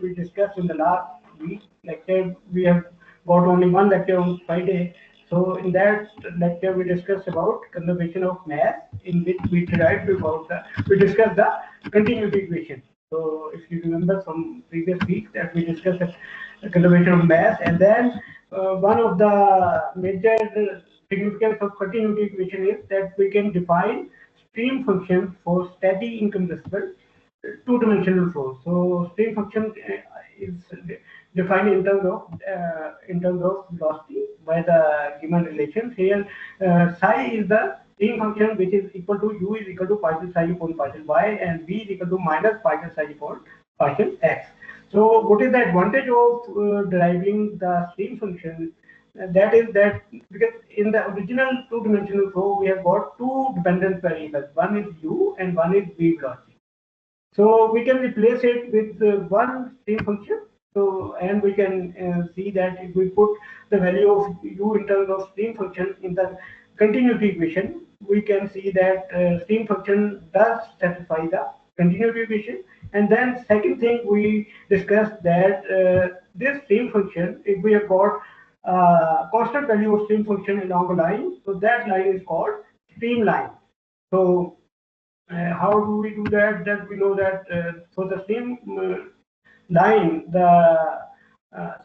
we discussed in the last week lecture. We have got only one lecture on Friday. So in that lecture, we discussed about conservation of mass, in which we we discussed the continuity equation. So if you remember from previous week that we discussed the conservation of mass, and then one of the major significance of continuity equation is that we can define stream function for steady incompressible two-dimensional flow. So stream function is defined in terms of velocity by the given relations. Here, psi is the stream function which is equal to u is equal to partial psi upon partial y, and v is equal to minus partial psi upon partial x. So what is the advantage of deriving the stream function? That is that because in the original two-dimensional flow we have got two dependent variables. One is u and one is v velocity. So we can replace it with one stream function. So and we can see that if we put the value of u in terms of stream function in the continuity equation, we can see that stream function does satisfy the continuity equation. And then second thing we discussed that this stream function, if we have got constant value of stream function along a line, so that line is called streamline. So how do we do that? That we know that for the stream line, the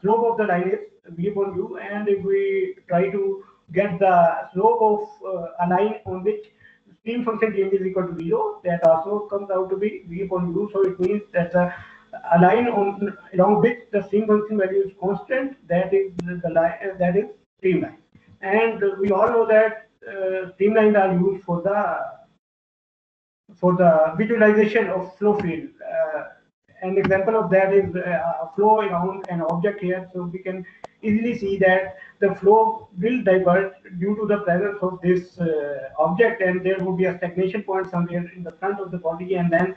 slope of the line is v upon u, and if we try to get the slope of a line on which stream function change is equal to 0, that also comes out to be v upon u. So it means that a line along which the stream function value is constant, that is the line that is streamline. And we all know that streamlines are used for the visualization of flow field. An example of that is a flow around an object here. So we can easily see that the flow will diverge due to the presence of this object, and there would be a stagnation point somewhere in the front of the body, and then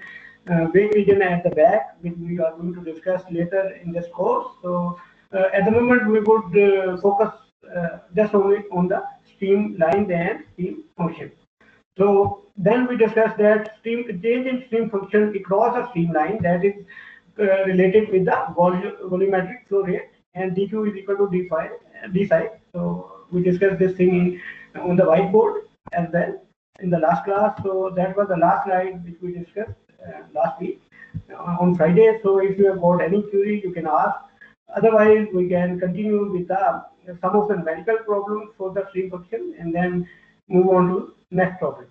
wave region at the back, which we are going to discuss later in this course. So at the moment we would focus just only on the streamline and stream function. So then we discussed that change in stream function across a streamline, that is related with the volumetric flow rate, and dq is equal to d psi. So we discussed this thing on the whiteboard as well in the last class. So that was the last slide which we discussed last week on Friday. So if you have got any query, you can ask. Otherwise, we can continue with some of the numerical problems for the stream function, and then move on to next topic.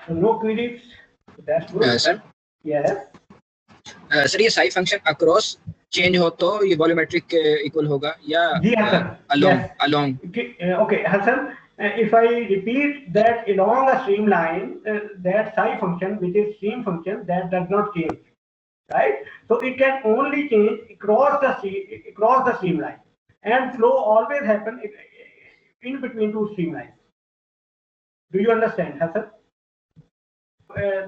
So no queries. That's good. Sir. Yes. Sir ये Sai function across change हो तो ये volumetric equal होगा या along? Okay, Hassan. If I repeat that along a streamline, that psi function, which is stream function, that does not change, right? So it can only change across the streamline, and flow always happen in between two streamlines. Do you understand, Hassan?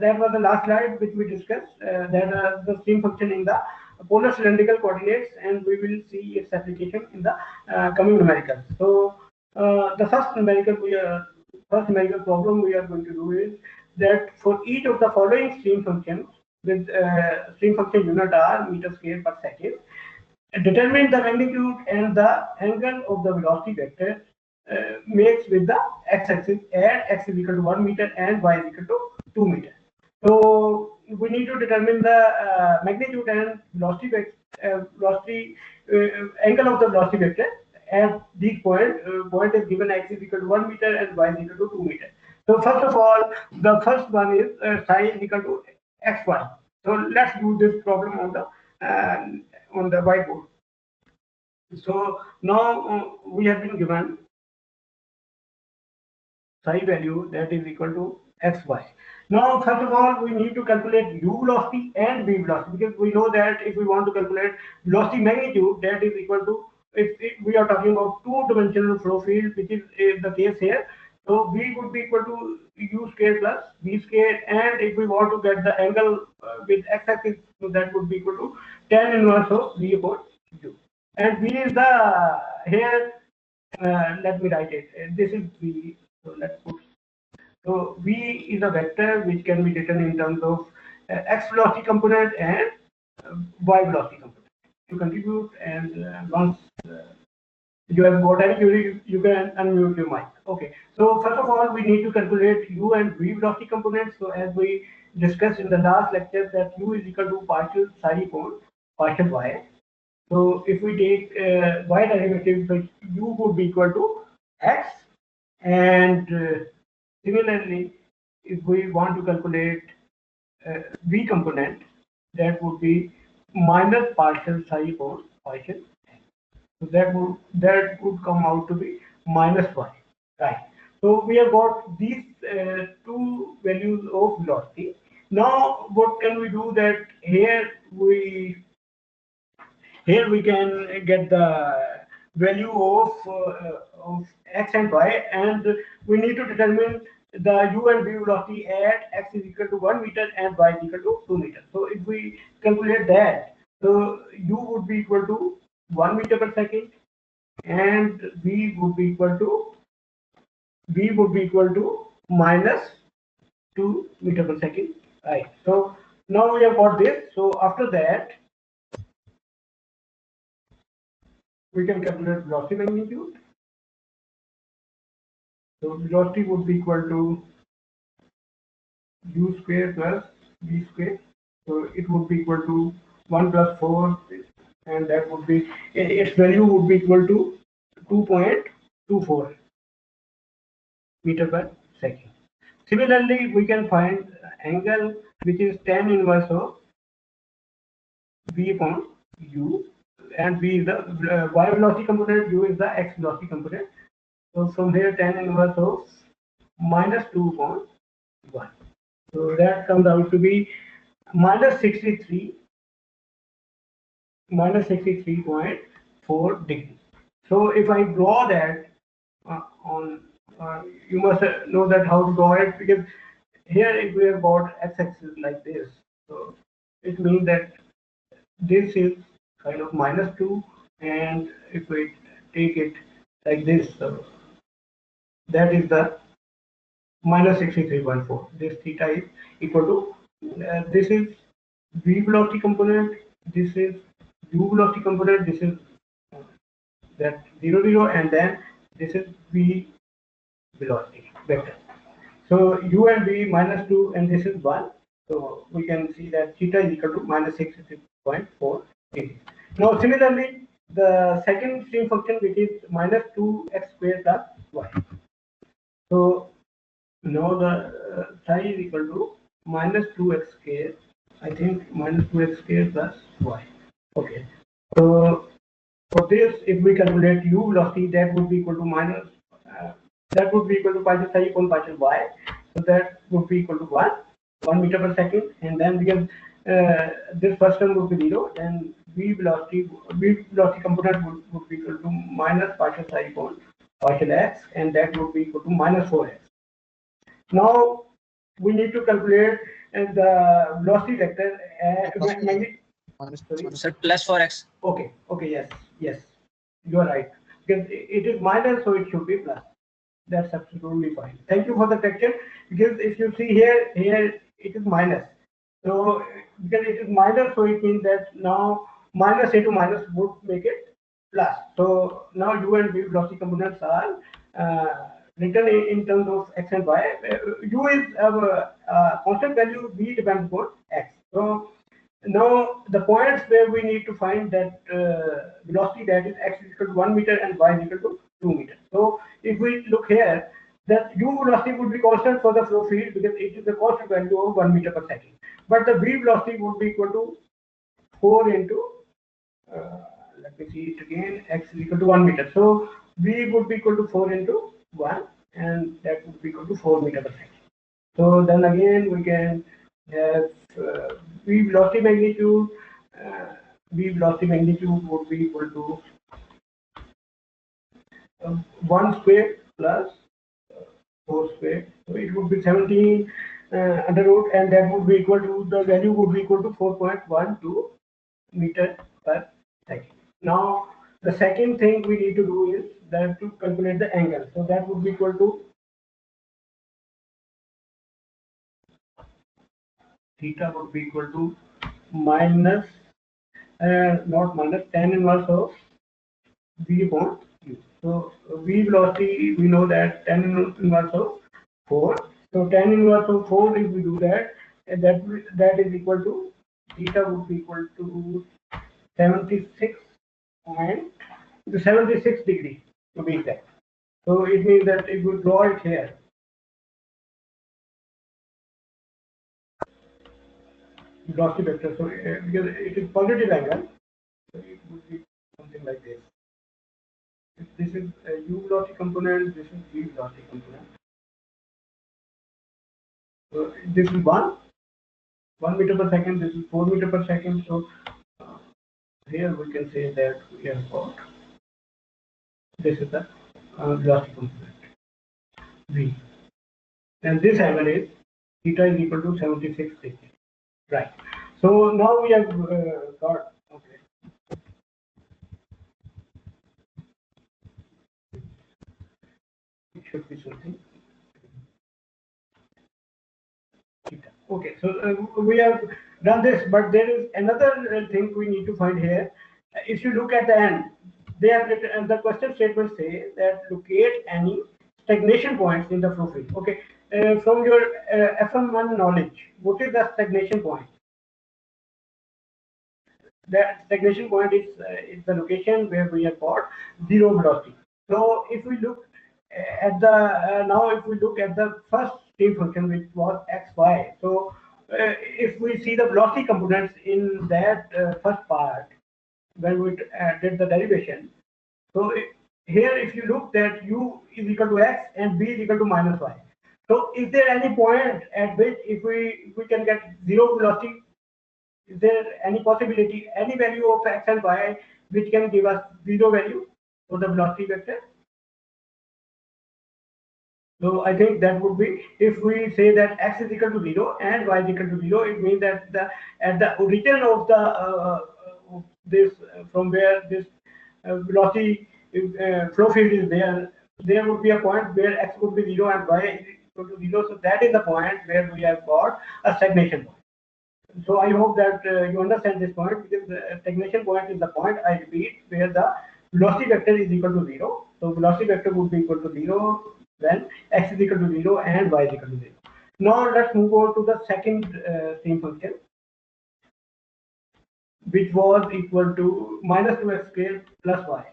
That was the last slide which we discussed. That the stream function in the polar cylindrical coordinates, and we will see its application in the coming numericals. So the first numerical problem we are going to do is that for each of the following stream functions with stream function unit r meter square per second, determine the magnitude and the angle of the velocity vector makes with the x-axis at x is equal to 1 meter and y is equal to 2 meter. So we need to determine the magnitude and velocity angle of the velocity vector at these points. Point is given x is equal to 1 meter and y is equal to 2 meter. So first of all, the first one is psi is equal to xy. So let's do this problem on the whiteboard. So now we have been given psi value that is equal to xy. Now, first of all, we need to calculate u velocity and v velocity, because we know that if we want to calculate velocity magnitude, that is equal to, if we are talking about two-dimensional flow field, which is the case here, so v would be equal to u square plus v square, and if we want to get the angle with x-axis, so that would be equal to tan inverse of v upon u. And v is the, here, let me write it, this is v, so let's put So v is a vector which can be written in terms of x velocity component and y velocity component. You contribute, and once you have got any query, you can unmute your mic. Okay. So first of all, we need to calculate u and v velocity components. So as we discussed in the last lecture, that u is equal to partial psi upon partial y. So if we take y derivative, so u would be equal to x, and similarly, if we want to calculate v component, that would be minus partial psi upon partial. So that would come out to be minus y, right? So we have got these two values of velocity. Now what can we do? That here we can get the value of x and y, and we need to determine the u and v velocity at x is equal to 1 meter and y is equal to 2 meters. So if we calculate that, so u would be equal to 1 meter per second, and v would be equal to minus 2 meter per second, right? So now we have got this. So after that, we can calculate velocity magnitude. So velocity would be equal to u square plus v square. So it would be equal to 1 plus 4, and that would be, its value would be equal to 2.24 meter per second. Similarly, we can find angle which is tan inverse of v upon u, and v is the y velocity component, u is the x velocity component. So from here, tan inverse of minus 2 upon 1. So that comes out to be minus 63.4 degrees. So if I draw that on, you must know that how to draw it, because here if we have got x-axis like this, so it means that this is kind of minus 2, and if we take it like this, so that is the minus 63.4. This theta is equal to, this is v velocity component, this is u velocity component, this is that 0 0, and then this is v velocity vector. So u and v minus 2, and this is 1. So we can see that theta is equal to minus 63.4 degrees. Now similarly, the second stream function, which is minus 2x squared plus y. So now the psi is equal to minus 2x squared. I think minus 2x squared plus y. Okay. So for this, if we calculate u velocity, that would be equal to minus, that would be equal to partial psi upon partial y. So that would be equal to 1 meter per second, and then because this first term would be 0, then v velocity component would be equal to minus partial psi upon partial x, and that would be equal to minus 4x. Now we need to calculate the velocity vector. Sir, plus 4x. Okay, yes, you are right. Because it is minus, so it should be plus. That's absolutely fine. Thank you for the correction. Because if you see here it is minus. So because it is minus, so it means that now minus into minus would make it plus. So now u and v velocity components are written in terms of x and y. U is a constant value, v depends upon x. So now the points where we need to find that velocity, that is x is equal to 1 meter and y is equal to 2 meters. So if we look here, that u velocity would be constant for the flow field because it is the constant value of 1 meter per second. But the v velocity would be equal to 4 into, let me see it again, x is equal to 1 meter. So v would be equal to 4 into 1, and that would be equal to 4 meter per second. So then again we can have v velocity magnitude. V velocity magnitude would be equal to 1 square plus 4 square. So it would be 17 under root, and that would be equal to, the value would be equal to 4.12 meter per second. Now the second thing we need to do is that to calculate the angle. So that would be equal to theta would be equal to minus, not minus, tan inverse of V upon U. So V velocity, we know that tan inverse of 4. So tan inverse of 4, if we do that, that is equal to, theta would be equal to 76 point, 76 degree to be exact. So it means that if we draw it here, velocity vector, so because it is positive angle, so it would be something like this. If this is a u velocity component, this is v velocity component. So this is 1 meter per second, this is 4 meter per second. So uh, here we can say that we have got, this is the velocity component v, and this angle is theta is equal to 76 degrees. Right. So now we have got, okay, it should be something. Okay, so we have done this, but there is another thing we need to find here. If you look at the end, they have written, the question statement say that locate any stagnation points in the flow field. Okay, from your FM1 knowledge, what is the stagnation point? The stagnation point is the location where we have got zero velocity. So if we look at the now if we look at the first stream function, which was xy, so if we see the velocity components in that first part when we did the derivation, so here if you look that u is equal to x and b is equal to minus y. So is there any point at which if we can get zero velocity? Is there any possibility, any value of x and y which can give us zero value for the velocity vector? So I think that would be, if we say that x is equal to 0 and y is equal to 0, it means that at the origin of the this from where this velocity flow field is there, there would be a point where x would be 0 and y is equal to 0. So that is the point where we have got a stagnation point. So I hope that you understand this point, because the stagnation point is the point, I repeat, where the velocity vector is equal to 0. So velocity vector would be equal to 0 when x is equal to 0 and y is equal to 0. Now let's move on to the second stream function, which was equal to minus 2x squared plus y.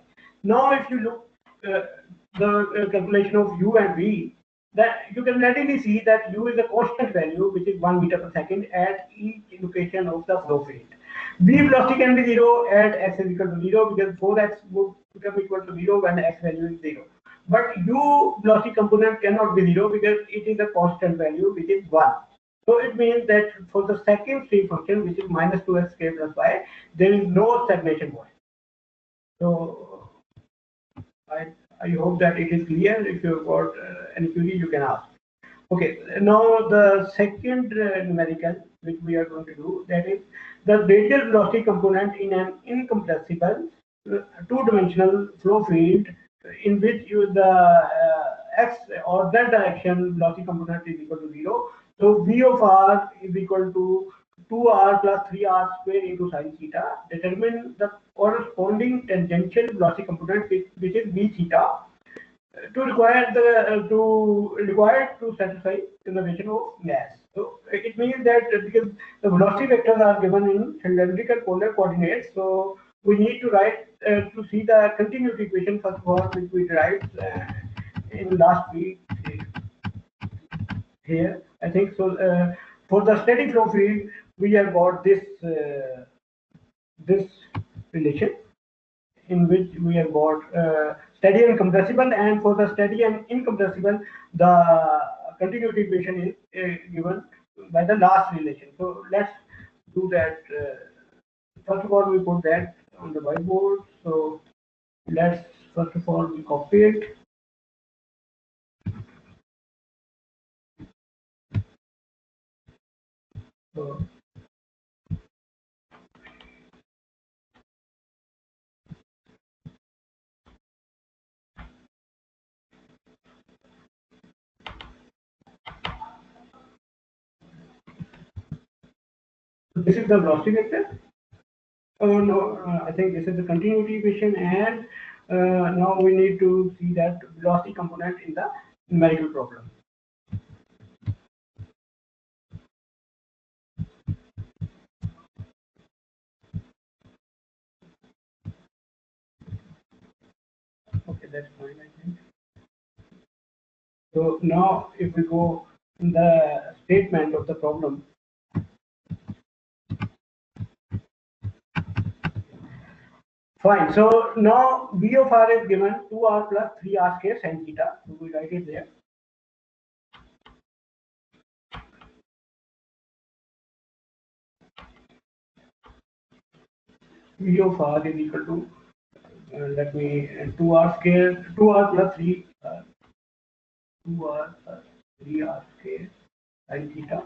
Now if you look the calculation of u and v, that you can readily see that u is a constant value, which is 1 meter per second at each location of the flow field. V velocity can be 0 at x is equal to 0, because 4x would become equal to 0 when x value is 0. But u velocity component cannot be 0 because it is a constant value, which is 1. So it means that for the second stream function, which is minus 2x squared plus y, there is no stagnation point. So I hope that it is clear. If you've got any query, you can ask. Okay, now the second numerical which we are going to do, that is the radial velocity component in an incompressible two-dimensional flow field in which you the x or z direction velocity component is equal to 0. So v of r is equal to 2r plus 3r square into sine theta. Determine the corresponding tangential velocity component, which is v theta, to required to satisfy conservation of mass. So it means that because the velocity vectors are given in cylindrical polar coordinates, so we need to write to see the continuity equation first of all, which we derived in last week here. I think so. For the steady flow field, we have got this relation, in which we have got steady and compressible, and for the steady and incompressible, the continuity equation is given by the last relation. So let's do that. First of all, we put that on the whiteboard. So let's first of all we copy it. So This is the velocity vector. Oh no, I think this is the continuity equation, and now we need to see that velocity component in the numerical problem. Okay, that's fine, I think. So now if we go in the statement of the problem, fine. So now V of r is given 2r plus 3r square sin theta. So we write it there. V of r is equal to let me 2r square 2r plus 3 2r plus 3r square sin theta.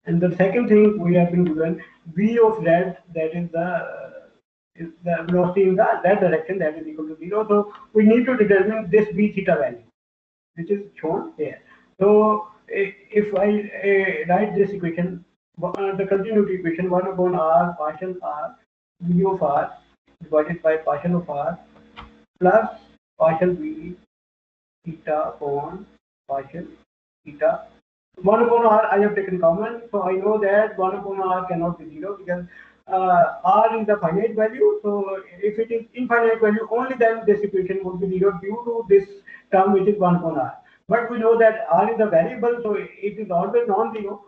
And the second thing we have been given v of z, that is the velocity in the z direction, that is equal to 0. So we need to determine this v theta value, which is shown here. So if I write this equation, the continuity equation, 1 upon r partial r v of r divided by partial of r plus partial v theta upon partial theta. 1 upon r I have taken common, so I know that 1 upon r cannot be 0 because r is a finite value. So if it is infinite value, only then this equation would be 0 due to this term which is 1 upon r. But we know that r is a variable, so it is always non-zero,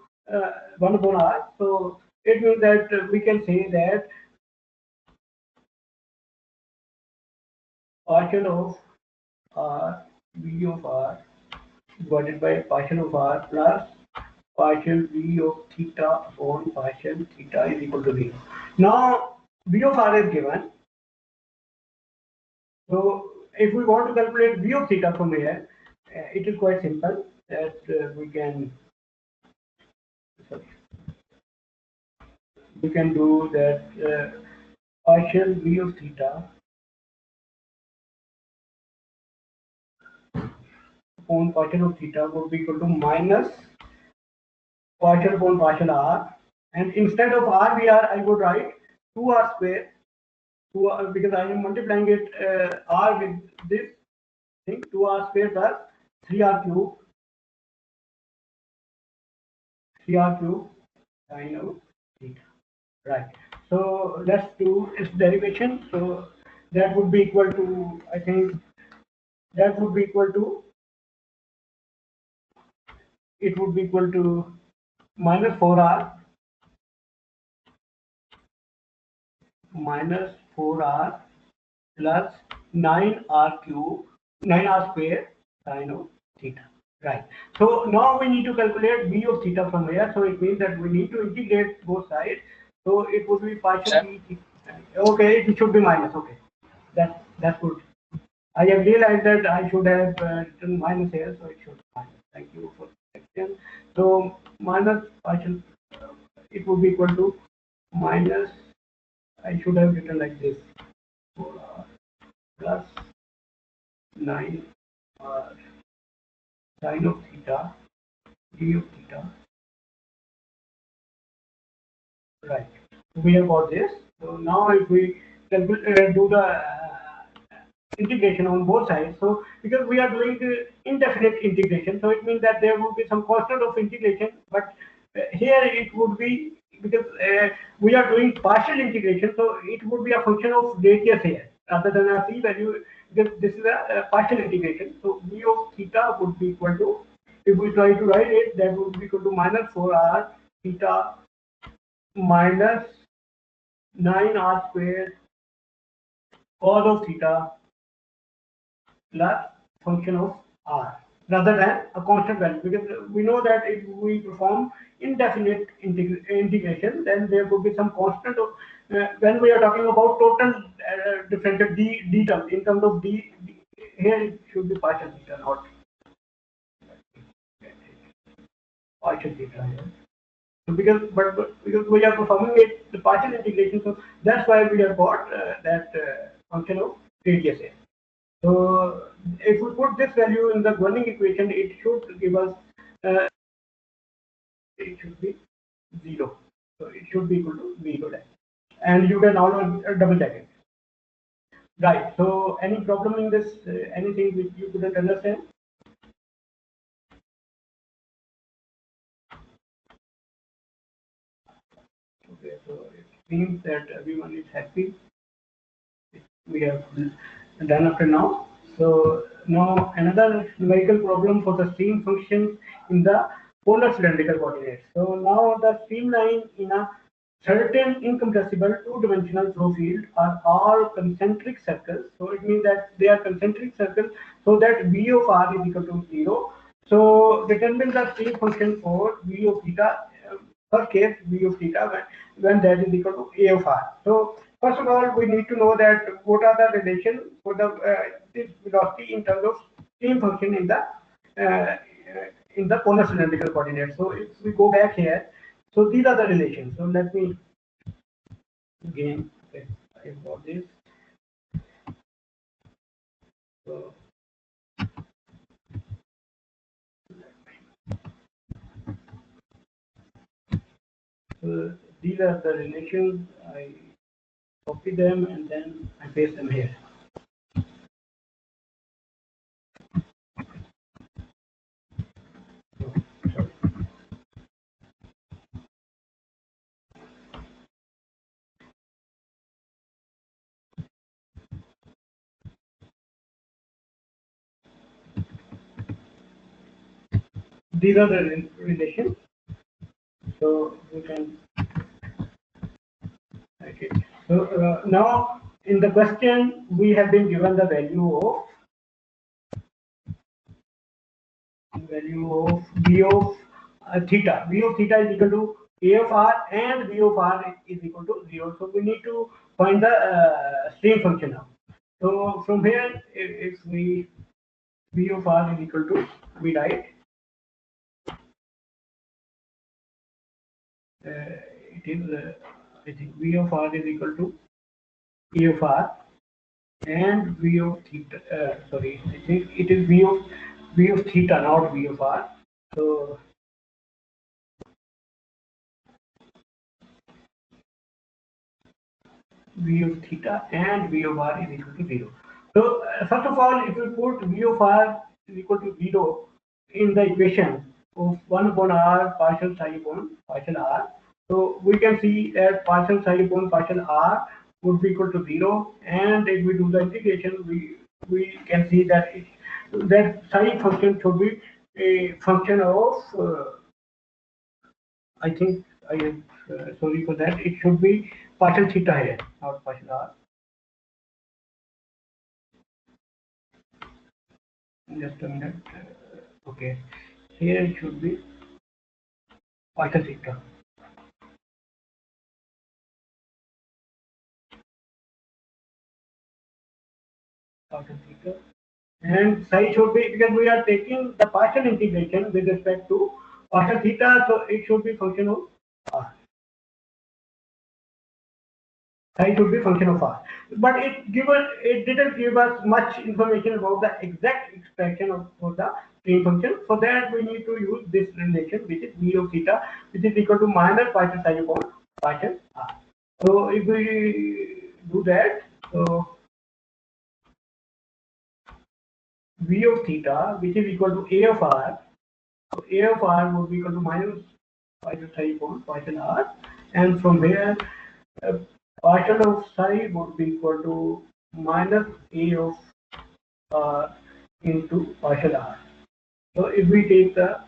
1 upon r. So it means that we can say that partial of r v of r divided by partial of r plus partial v of theta upon partial theta is equal to 0. Now v of r is given. So if we want to calculate v of theta from here, it is quite simple that we can do that partial v of theta upon partial of theta would be equal to minus partial upon partial r, and instead of r v r I would write 2r square, because I am multiplying it r with this thing, 2r square plus 3r cube sin of theta. Right. So let's do its derivation. So that would be equal to, I think that would be equal to, it would be equal to minus 4r plus 9r cube 9r square sin of theta. Right. So now we need to calculate v of theta from here. So it means that we need to integrate both sides. So it would be partial v theta. Okay, it should be minus. Okay, that's good. I have realized that I should have written minus here, so it should be minus. Thank you for the question. So minus partial, it would be equal to minus. I should have written like this: 4r plus 9r sin of theta d of theta. Right. We have got this. So now if we do the integration on both sides, so because we are doing the indefinite integration, so it means that there will be some constant of integration, but here it would be, because we are doing partial integration, so it would be a function of radius here rather than a c value, because this is a partial integration. So v of theta would be equal to, if we try to write it, that would be equal to minus 4r theta minus 9r square cos of theta plus function of r rather than a constant value, because we know that if we perform indefinite integration, then there would be some constant of when we are talking about total differential d term in terms of d, here it should be partial theta, not partial theta here. So because we are performing it the partial integration, so that's why we have got that function of radius here. So if we put this value in the Gunning equation, it should give us it should be 0. So it should be equal to V equal to X. And you can always double check it. Right. So any problem in this? Anything which you couldn't understand? Okay. So it seems that everyone is happy. We have done up to now. So now another numerical problem for the stream functions in the polar cylindrical coordinates. So now the streamline in a certain incompressible two-dimensional flow field are all concentric circles. So it means that they are concentric circles so that V of r is equal to 0. So determine the stream function for V of theta. First case V of theta when that is equal to A of r. So first of all, we need to know that what are the relation for the this velocity in terms of stream function in the polar cylindrical coordinates. So if we go back here, so these are the relations. So let me again. Okay, I got this. So these are the relations. I copy them and then I paste them here. Oh, sorry. These are the relations. So we can okay. So now in the question we have been given the value of V of theta. V of theta is equal to A of r and V of r is equal to 0. So we need to find the stream function now. So from here, if we V of r is equal to, we write it is I think V of r is equal to A of r and V of theta. Sorry, I think it is V of theta, not V of r. So V of theta and V of r is equal to 0. So first of all, if we put V of r is equal to 0 in the equation of 1 upon r partial psi upon partial r, so we can see that partial psi upon partial r would be equal to 0, and if we do the integration, we can see that that psi function should be a function of I think I am sorry for that. It should be partial theta here, not partial r. Just a minute. Okay, here it should be partial theta. Partial theta. And psi should be, because we are taking the partial integration with respect to partial theta, so it should be function of r. Psi should be function of r. But it didn't give us much information about the exact expression for the stream function. For that we need to use this relation, which is V of theta, which is equal to minus partial psi upon partial r. So if we do that, so V of theta, which is equal to A of r, so A of r would be equal to minus partial psi upon partial r, and from here partial of psi would be equal to minus A of r into partial r. So if we take the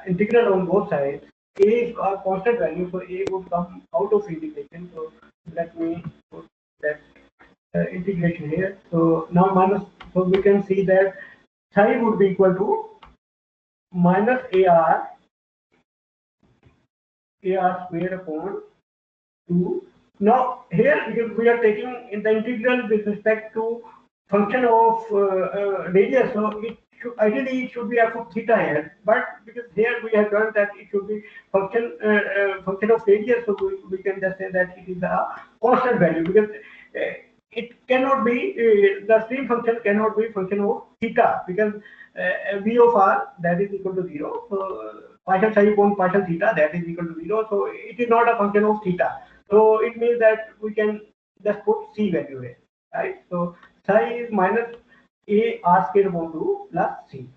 integral on both sides, a is a constant value, so a would come out of integration. So let me put that integration here. So now minus, so we can see that psi would be equal to minus ar square upon 2. Now here, because we are taking in the integral with respect to function of radius, so ideally it should be f of theta here, but because here we have learned that it should be function of radius, so we can just say that it is a constant value, because it cannot be the stream function cannot be function of theta, because v of r that is equal to 0. So partial psi upon partial theta, that is equal to 0. So it is not a function of theta. So it means that we can just put c value here, right? So psi is minus a r square upon 2 plus c.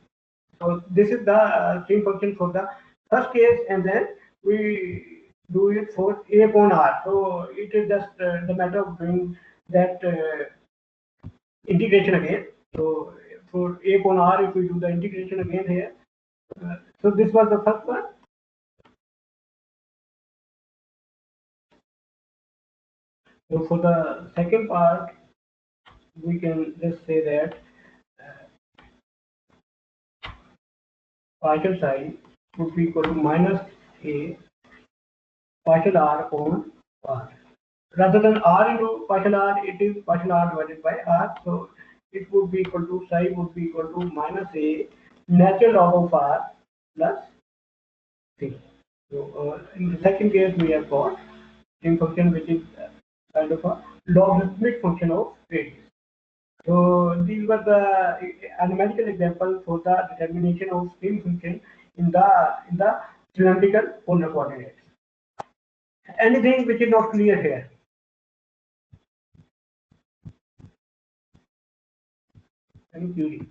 So this is the stream function for the first case, and then we do it for a upon r. So it is just the matter of doing that integration again. So for a upon r, if we do the integration again here, so this was the first one. So for the second part, we can just say that partial psi would be equal to minus a partial r upon r. Rather than r into partial r, it is partial r divided by r. So it would be equal to psi would be equal to minus a natural log of r plus c. So in the second case, we have got stream function which is kind of a logarithmic function of radius. So these were the numerical example for the determination of stream function in the cylindrical polar coordinates. Anything which is not clear here? Any query?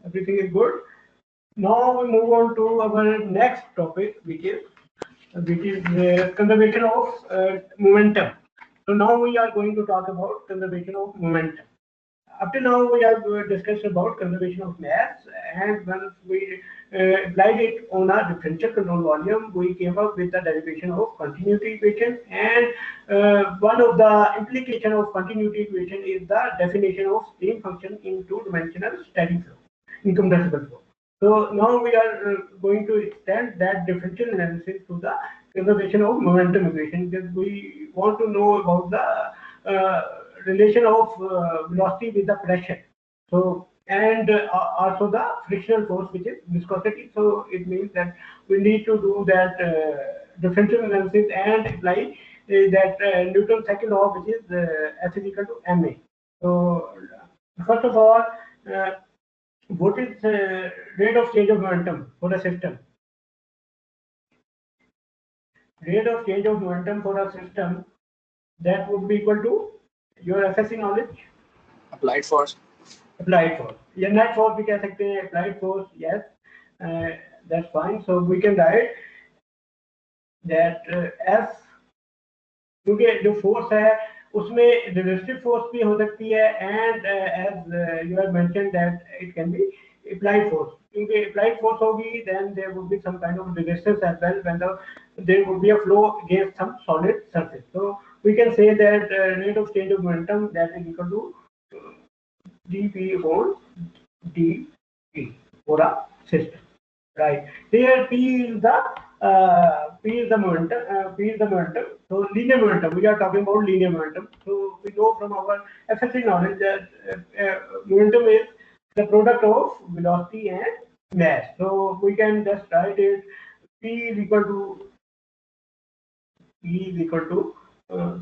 Everything is good. Now we move on to our next topic, which is conservation of momentum. So now we are going to talk about conservation of momentum. Up to now, we have discussed about conservation of mass, and once we applied it on a differential control volume, we came up with the derivation of continuity equation, and one of the implication of continuity equation is the definition of stream function in two-dimensional steady flow, incompressible flow. So now we are going to extend that differential analysis to the conservation of momentum equation, because we want to know about the relation of velocity with the pressure. So and also the frictional force, which is viscosity. So it means that we need to do that differential analysis and apply that Newton's second law, which is F is equal to ma. So first of all, uh, what is rate of change of momentum for a system? Rate of change of momentum for a system, that would be equal to your FSC knowledge. Applied force. Applied force. या net force भी कह सकते हैं. Applied force, yes, that's fine. So we can write that F, क्योंकि जो force है उसमें resistive force भी हो सकती है, and as you have mentioned that it can be applied force. क्योंकि applied force होगी, then there would be some kind of resistance as well when there would be a flow against some solid surface. So we can say that rate of change of momentum, that is equal to dP upon dt for a system, right? Here P is the momentum. So linear momentum. We are talking about linear momentum. So we know from our FSC knowledge that momentum is the product of velocity and mass. So we can just write it. P is equal to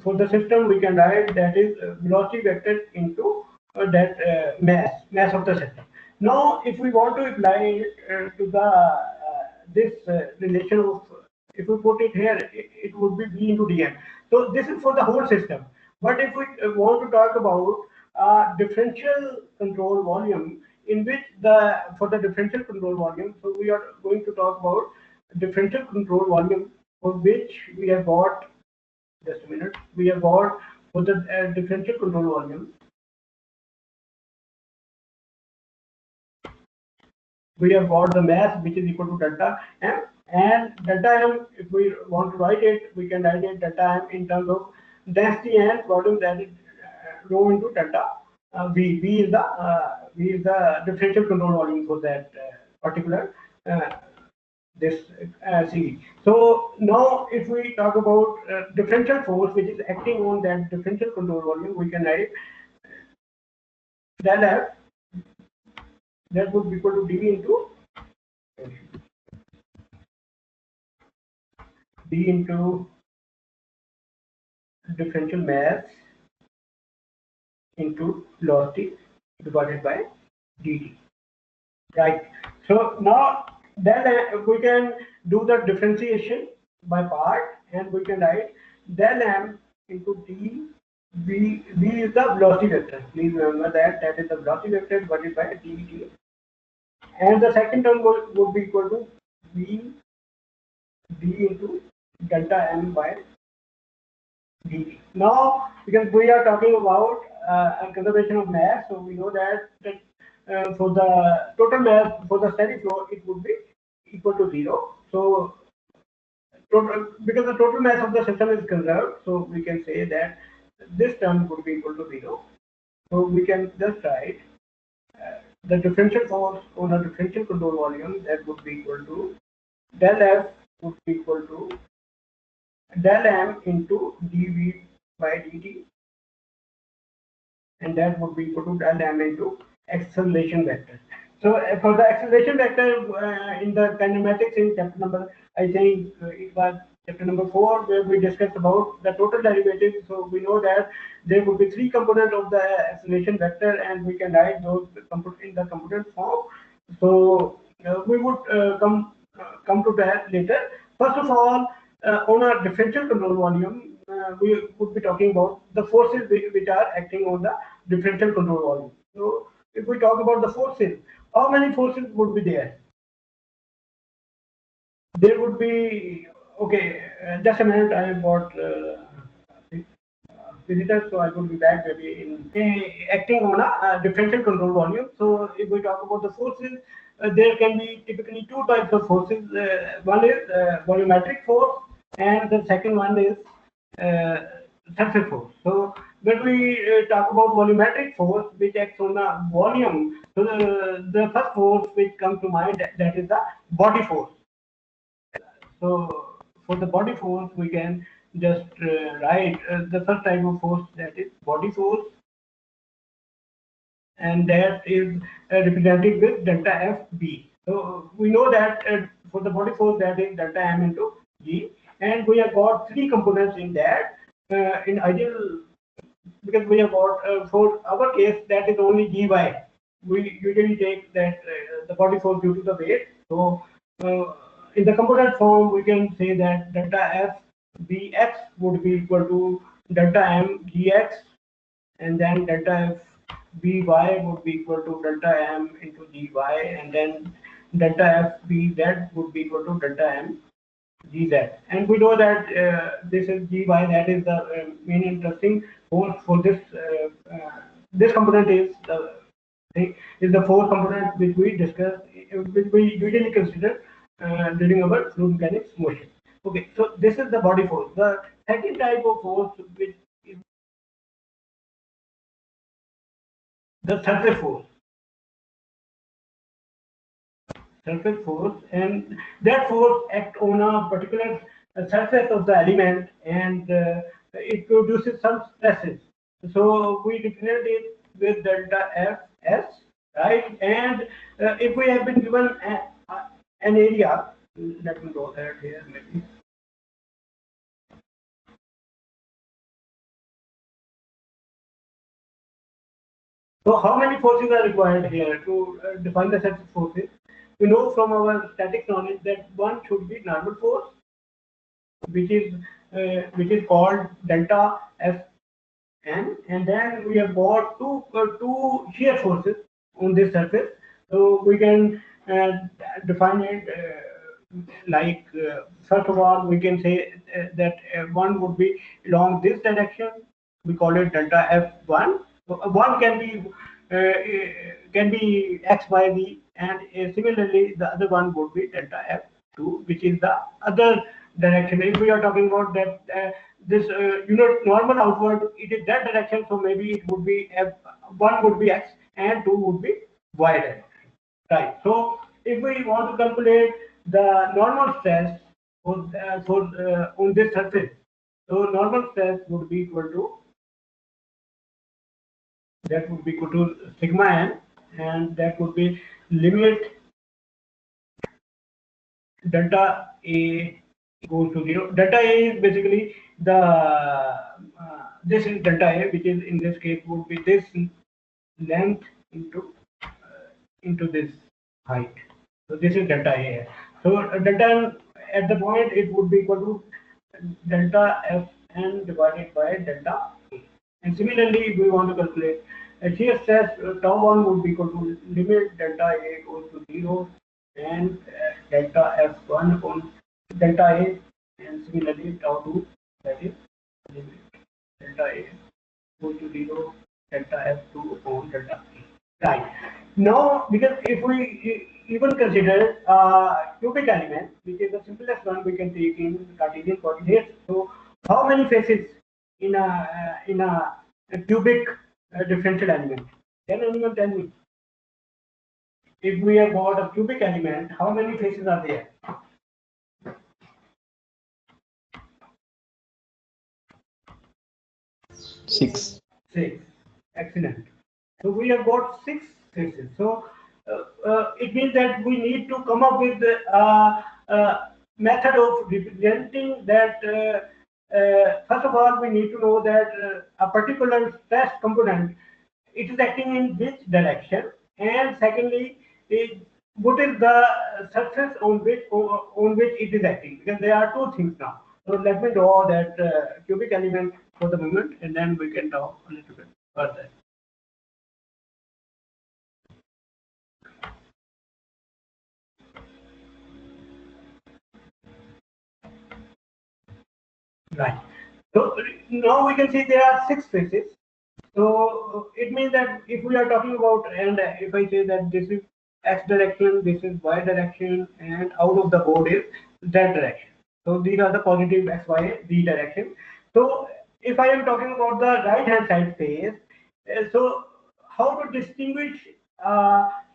for the system, we can write that is velocity vector into that mass of the system. Now, if we want to apply it to the this relation of, if we put it here, it would be V into dm. So this is for the whole system. But if we want to talk about differential control volume, in which for the differential control volume, so we are going to talk about differential control volume for which we have got, just a minute, we have got for the differential control volume, we have got the mass which is equal to delta m, and delta m, if we want to write it, we can write it delta m in terms of density and volume, that is rho into delta v. V is the differential control volume for that particular this CV. So now if we talk about differential force which is acting on that differential control volume, we can write del F, that would be equal to d into differential mass into velocity divided by dt. Right. So now then we can do the differentiation by part, and we can write del m into d. V is the velocity vector. Please remember that that is the velocity vector divided by dt. And the second term would be equal to v d into delta m by dt. Now, because we are talking about conservation of mass, so we know that for the total mass for the steady flow, it would be equal to 0. So, because the total mass of the system is conserved, so we can say that this term would be equal to 0. So, we can just write the differential force on a differential control volume, that would be equal to del F would be equal to del M into dV by dt, and that would be equal to del M into acceleration vector. So for the acceleration vector in the kinematics in chapter number, I think it was chapter number 4, where we discussed about the total derivative. So we know that there would be 3 components of the acceleration vector, and we can write those in the component form. So we would come to that later. First of all, on a differential control volume, we would be talking about the forces which are acting on the differential control volume. So if we talk about the forces, how many forces would be there? There would be, okay, just a minute, I have got visitors, so I will be back maybe in acting on a differential control volume. So if we talk about the forces, there can be typically 2 types of forces. One is volumetric force, and the second one is surface force. So when we talk about volumetric force, which acts on the volume, so the first force which comes to mind, that is the body force. So for the body force, we can just write the first type of force, that is body force, and that is represented with delta FB. So we know that for the body force, that is delta M into G, and we have got 3 components in that. In ideal, because we have got for our case, that is only Gy. We usually take that the body force due to the weight. So in the component form, we can say that delta F Bx would be equal to delta M Gx, and then delta F By would be equal to delta M into Gy, and then delta F Bz would be equal to delta M Gz. And we know that this is Gy, that is the main interesting force for this. This component is the fourth component which we discussed, which we usually consider during our fluid mechanics motion. Okay, so this is the body force. The second type of force, which is the surface force. Surface force, and that force acts on a particular surface of the element, and it produces some stresses. So we represent it with delta Fs, right? And if we have been given an area, let me go there here maybe. So how many forces are required here to define the surface forces? We know from our statics knowledge that one should be normal force, which is called delta Fn, and then we have got two shear forces on this surface. So we can define it like first of all, we can say that one would be along this direction. We call it delta F1. So, one can be x, y, v, and similarly the other one would be delta F2, which is the other direction. If we are talking about that this normal outward, it is that direction, so maybe it would be F1 would be x and 2 would be y direction. Right. So if we want to calculate the normal stress on this surface, so normal stress would be equal to, that would be equal to sigma n, and that would be limit delta A goes to 0. Delta A is basically the this is delta A, which is in this case would be this length into this height. So this is delta A. So delta at the point it would be equal to delta Fn divided by delta A. And similarly, if we want to calculate shear stress, tau 1 would be equal to limit delta A goes to 0 and delta F1 upon delta A, and similarly tau 2, that is limit delta A goes to 0 delta F2 upon delta A. Right. Now, because if we even consider cubic element, which is the simplest one we can take in Cartesian coordinates. So, how many faces in a cubic differential element? Can anyone tell me? If we have got a cubic element, how many faces are there? 6. 6. Excellent. So we have got 6 faces. So it means that we need to come up with a method of representing that. First of all, we need to know that a particular stress component, it is acting in which direction, and secondly, what is the surface on which it is acting, because there are two things now. So let me draw that cubic element for the moment, and then we can talk a little bit further. Right. So now we can see there are 6 faces. So it means that if we are talking about, and if I say that this is x direction, this is y direction, and out of the board is z direction. So these are the positive x, y, z direction. So if I am talking about the right hand side face, so how to distinguish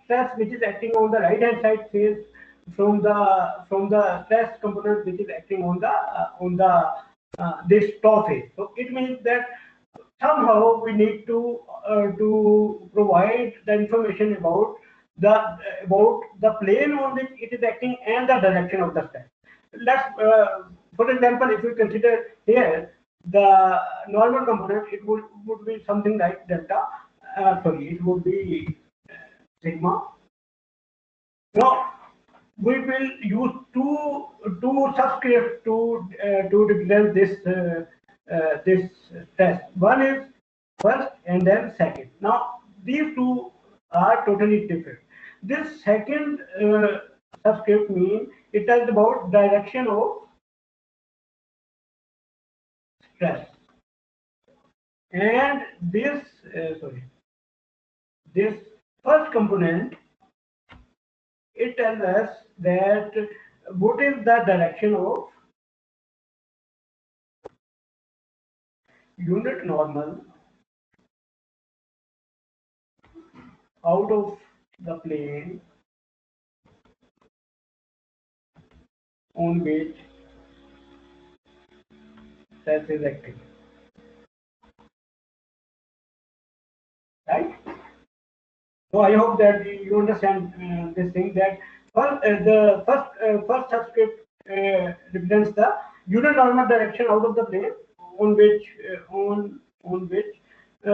stress which is acting on the right hand side face from the stress component which is acting on the this top face. So it means that somehow we need to provide the information about the plane on which it is acting and the direction of the stress. Let's for example, if we consider here the normal component, it would be something like delta. Sorry, it would be sigma. Now we will use two subscripts to represent this test. One is first and then second. Now these two are totally different. This second subscript means it tells about direction of stress, and this first component, it tells us that what is the direction of unit normal out of the plane on which stress is acting. Right? So I hope that you understand this thing, that the first subscript represents the unit normal direction out of the plane on which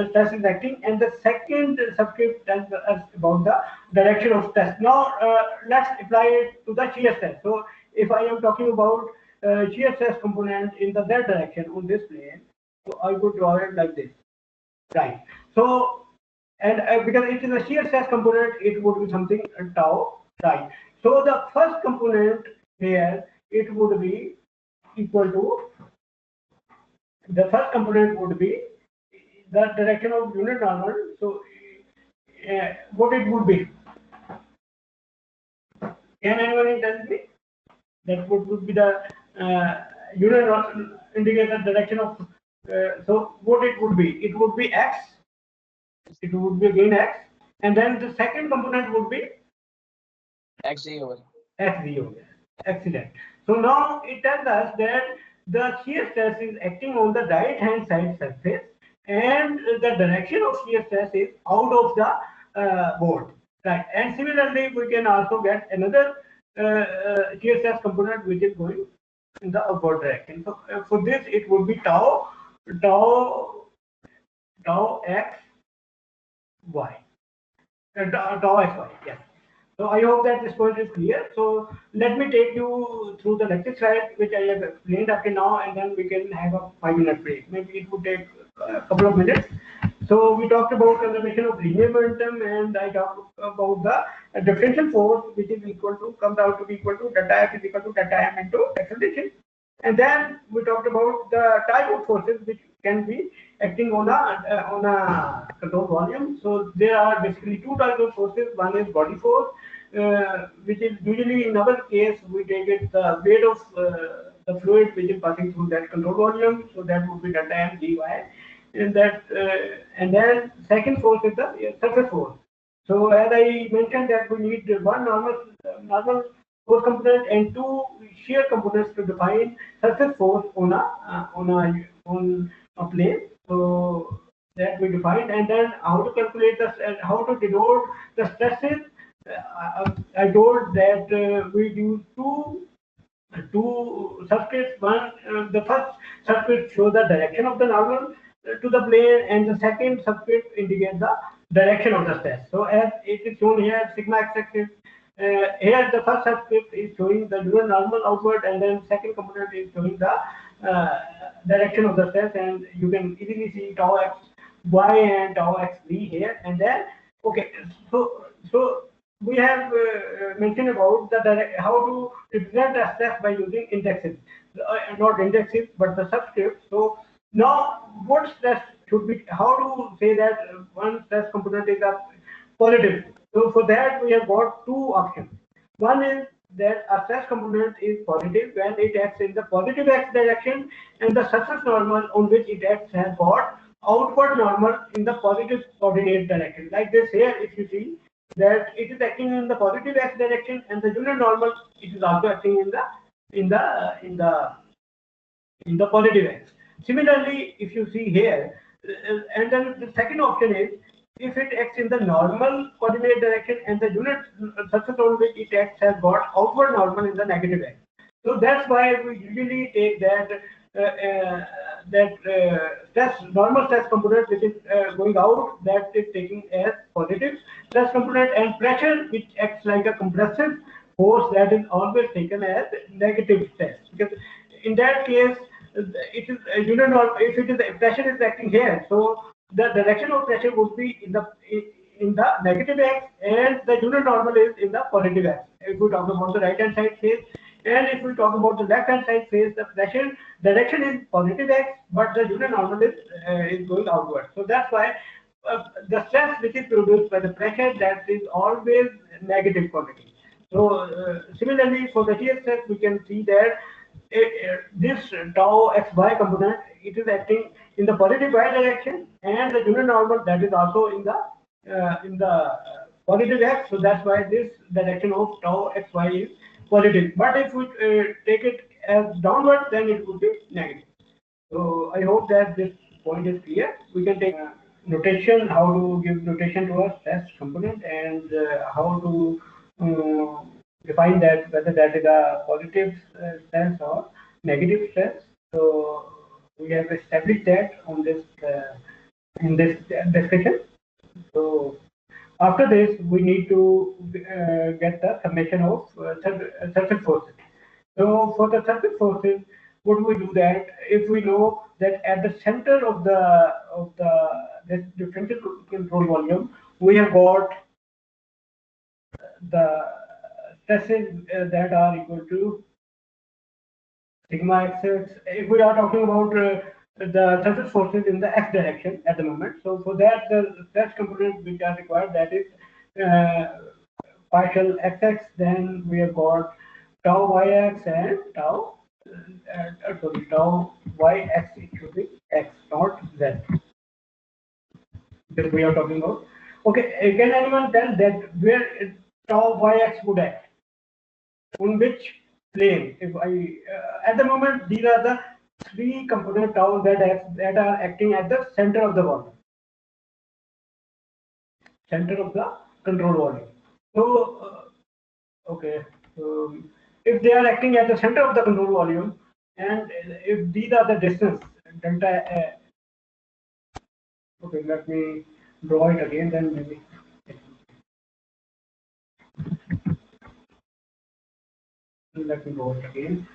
stress is acting, and the second subscript tells us about the direction of stress. Now let's apply it to the shear stress. So if I am talking about shear stress component in the z direction on this plane, so I would draw it like this, right? So and because it is a shear stress component, it would be something tau, right? So the first component here, it would be equal to, the first component would be the direction of unit normal. So what it would be? Can anyone tell me that what would be the unit normal indicate the direction of? So what it would be? It would be x. It would be again x, and then the second component would be x0. x0. Excellent. So now it tells us that the shear stress is acting on the right hand side surface, and the direction of shear stress is out of the board, right? And similarly, we can also get another shear stress component which is going in the upward direction. So for this, it would be tau x y, tau x y. Yes. So I hope that this point is clear. So let me take you through the lecture slide, which I have explained up to now, and then we can have a 5-minute break. Maybe it would take a couple of minutes. So we talked about conservation of linear momentum, and I talked about the differential force, which is equal to, comes out to be equal to delta F is equal to delta M into acceleration. And then we talked about the type of forces which can be acting on a control volume. So there are basically two types of forces. One is body force, which is usually in our case we take it the weight of the fluid which is passing through that control volume. So that would be delta M dy. And then second force is the surface force. So as I mentioned that we need one normal force component and two shear components to define surface force on a plane. So that we defined, and then how to calculate this and how to denote the stresses. I told that we use two subscripts. One, the first subscript shows the direction of the normal to the plane, and the second subscript indicates the direction of the stress. So as it is shown here, sigma x-axis. Here the first subscript is showing the dual normal outward, and then second component is showing the direction of the stress, and you can easily see tau x y and tau x v here. And then okay, so we have mentioned about how to represent the stress by using indexes, not indexes but the subscripts. So now what stress should be, how to say that one stress component is a positive. So for that we have got two options. One is that a stress component is positive when it acts in the positive x direction, and the surface normal on which it acts has got outward normal in the positive coordinate direction. Like this here, if you see that it is acting in the positive x direction, and the unit normal, it is also acting in the positive x. Similarly, if you see here, and then the second option is if it acts in the normal coordinate direction and the unit surface on which it acts has got outward normal in the negative x. So that's why we usually take that normal stress component which is going out, that is taking as positive stress component, and pressure which acts like a compressive force, that is always taken as negative stress, because in that case it is a unit normal. If it is pressure is acting here, so the direction of pressure would be in the negative x, and the unit normal is in the positive x. If we talk about the right hand side phase, and if we talk about the left hand side phase, the pressure direction is positive x, but the unit normal is going outward. So that's why the stress which is produced by the pressure, that is always negative quantity. So similarly for the shear stress, we can see that this tau xy component, it is acting in the positive y direction, and the unit normal, that is also in the positive x. So that's why this direction of tau xy is positive. But if we take it as downward, then it would be negative. So I hope that this point is clear. We can take notation, how to give notation to a stress component, and how to define that whether that is a positive stress or negative stress. So we have established that on this in this discussion. So after this, we need to get the summation of surface forces. So for the surface forces, what do we do that if we know that at the center of this differential control volume, we have got the stresses that are equal to sigma x. If we are talking about the surface forces in the x direction at the moment, so for that the stress component which are required, that is partial xx, then we have got tau yx and tau yx, it should be x, not z, that we are talking about. Okay, can anyone tell that where tau yx would act? On which plane? If I at the moment, these are the three component tau that are acting at the center of the volume, center of the control volume. So okay, if they are acting at the center of the control volume, and if these are the distance delta. Okay, let me draw it again. Then maybe. Let me draw it again.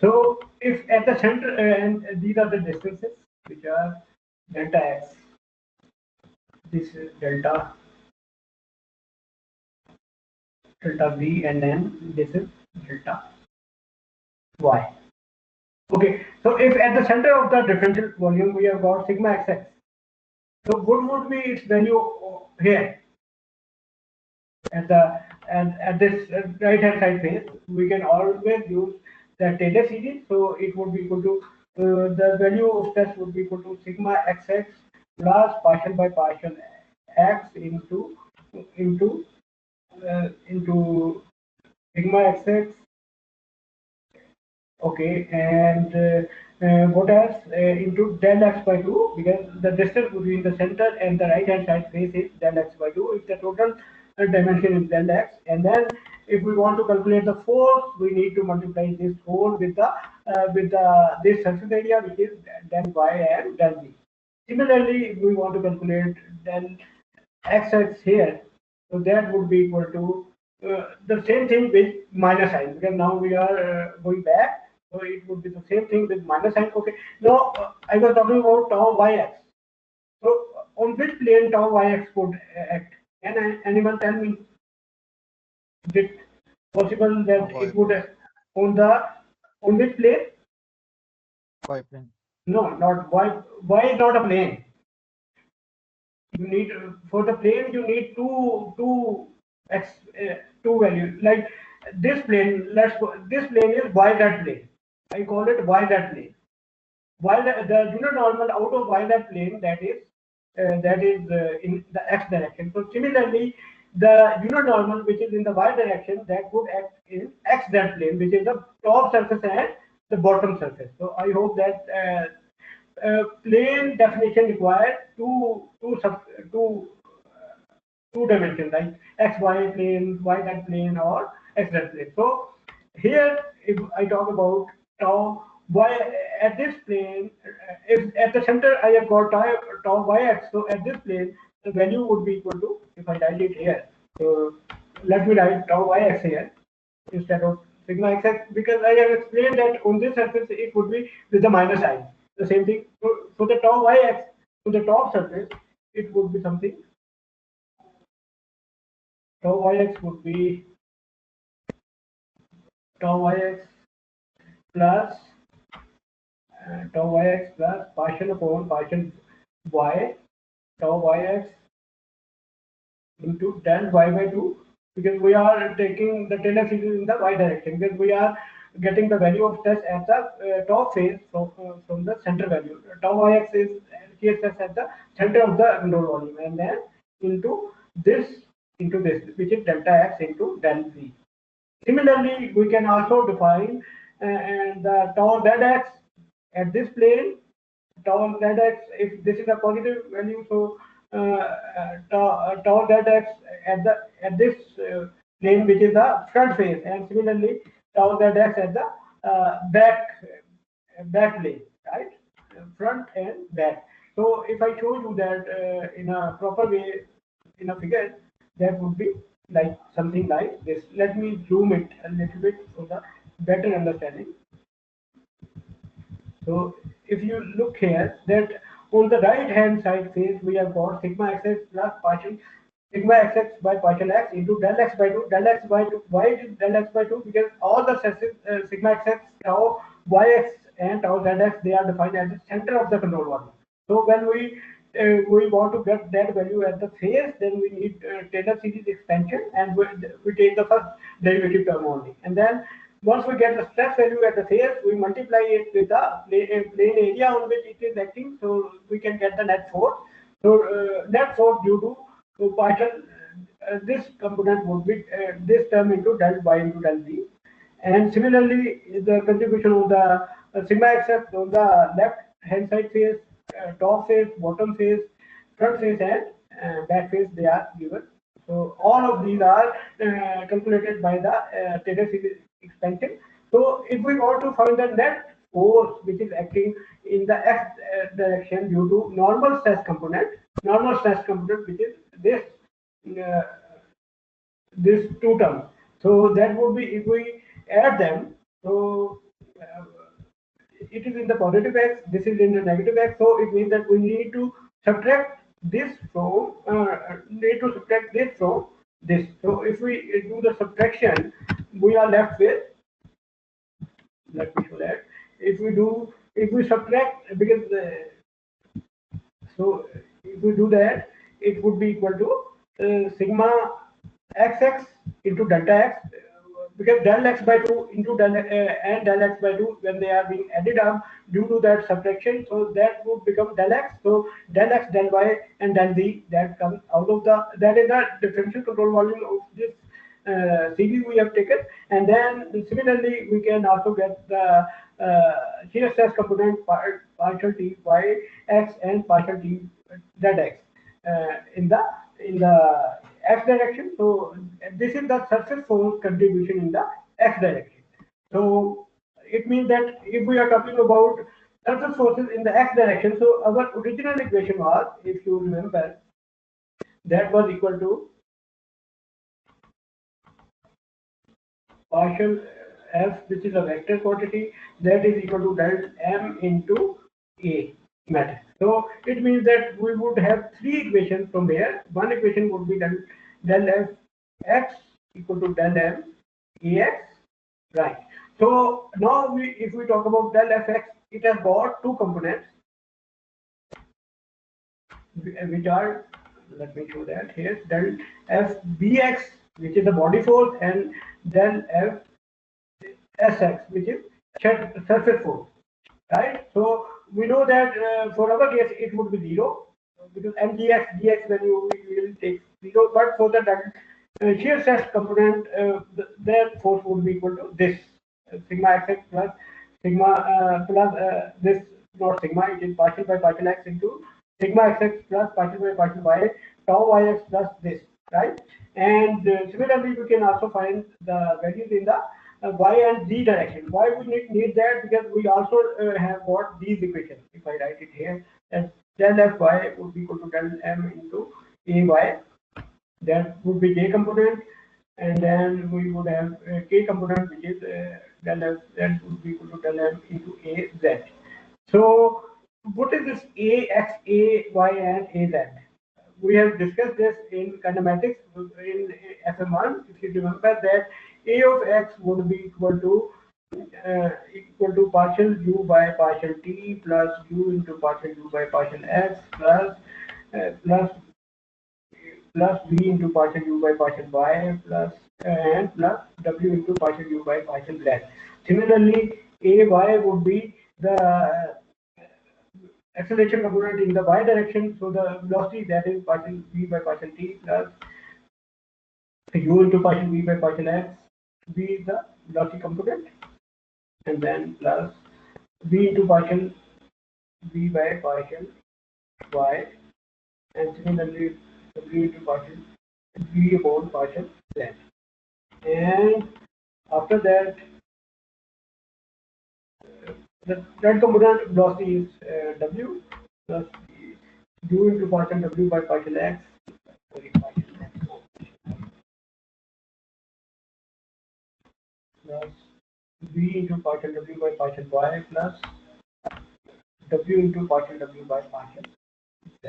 So if at the center, and these are the distances which are delta x, this is delta v, and then this is delta y. Okay, so if at the center of the differential volume we have got sigma xx, so what would be its value here at the at this right hand side face? We can always use the Taylor series, so it would be equal to the value of test would be equal to sigma xx plus partial by partial x into sigma xx. Okay, and what else into del x by 2, because the distance between the center and the right hand side face is del x by 2 if the total dimension is del x. And then if we want to calculate the force, we need to multiply this whole with the this surface area, which is del y and del v. Similarly, if we want to calculate del xx here, so that would be equal to the same thing with minus sign, because now we are going back, so it would be the same thing with minus sign. Okay, now I was talking about tau yx. So on which plane tau yx would act? Can anyone tell me? Is it possible that it would on the on which plane? Y plane. No, not y. Y is not a plane. You need for the plane you need two values, like this plane. This plane is y z plane. I call it y z plane. While the unit normal out of y z plane, that is in the x direction. So similarly, the unit normal which is in the y direction, that would act in x z plane, which is the top surface and the bottom surface. So I hope that plane definition requires two dimensions, like xy plane, yz plane, or xz plane. So here, if I talk about tau y at this plane, if at the center I have got tau yx, so at this plane the value would be equal to, if I write it here, so let me write tau yx here instead of sigma xx, because I have explained that on this surface it would be with the minus sign. The same thing. So the tau yx to the top surface, it would be something. Tau yx would be tau yx plus tau yx plus partial upon partial y, tau yx into del y by 2, because we are taking the Taylor series in the y direction, because we are getting the value of test at the top phase from the center value. Tau yx is TSS at the center of the control volume, and then into this, which is delta x into del v. Similarly, we can also define the tau zx at this plane. Tau zx, if this is a positive value, so tau zx at this plane, which is the front face, and similarly tau zx at the back plane, right? Front and back. So if I show you that in a proper way in a figure, that would be like something like this. Let me zoom it a little bit for the better understanding. So if you look here, that on the right hand side face we have got sigma xx plus partial sigma xx by partial x into del x by 2, del x by 2. Why it is del x by 2? Because all the sigma xx, tau yx and tau zx, they are defined as the center of the control volume. So when we want to get that value at the face, then we need Taylor series expansion, and we take the first derivative term only, and then once we get the stress value at the face, we multiply it with the plane area on which it is acting, so we can get the net force. So net force due to partial this component would be this term into del y into del v. And similarly, the contribution of the sigma xf on the left hand side face, top face, bottom face, front face, and back face, they are given. So all of these are calculated by the Taylor series expansion. So if we want to find the net force which is acting in the x direction due to normal stress component which is this uh, this two terms. So that would be, if we add them, so it is in the positive x, this is in the negative x. So it means that we need to subtract this from this. So if we do the subtraction, we are left with, let me show that. If we subtract, because so if we do that, it would be equal to sigma xx into delta x, because del x by 2 into del and del x by 2, when they are being added up due to that subtraction, so that would become del x. So del x, del y, and del z, that comes out of the, that is the differential control volume of this series we have taken. And then similarly, we can also get the shear stress component partial t y x and partial t z x in the x direction. So this is the surface force contribution in the x direction. So it means that if we are talking about surface forces in the x direction, so our original equation was, if you remember, that was equal to partial f, which is a vector quantity, that is equal to del m into a matrix. So it means that we would have three equations from here. One equation would be del f x equal to del m ax, right? So now if we talk about del f x, it has got two components, which are, let me show that here, del f bx, which is the body force, and del f sx, which is surface force, right? So we know that for our case it would be 0, because mdx value will take 0, but for the shear stress component, that force would be equal to this sigma xx plus sigma plus this, not sigma, it is partial by partial x into sigma xx plus partial by partial y tau yx plus this, right? And similarly, we can also find the values in the y and z direction. Why we need that? Because we also have got these equations. If I write it here, that del fy would be equal to del m into ay. That would be k component, and then we would have k component, which is del f, that would be equal to del m into az. So what is this ax, ay, and az? We have discussed this in kinematics in FM1. If you remember that a of x would be equal to partial u by partial t plus u into partial u by partial x plus v into partial u by partial y plus and plus w into partial u by partial z. Similarly, ay would be the acceleration component in the y direction, so the velocity, that is partial v by partial t plus u into partial v by partial x, v is the velocity component, and then plus v into partial v by partial y, and similarly w into partial v upon partial z. And after that, that component velocity is w plus u into partial w by partial x, plus v into partial w by partial y plus w into partial w by partial z.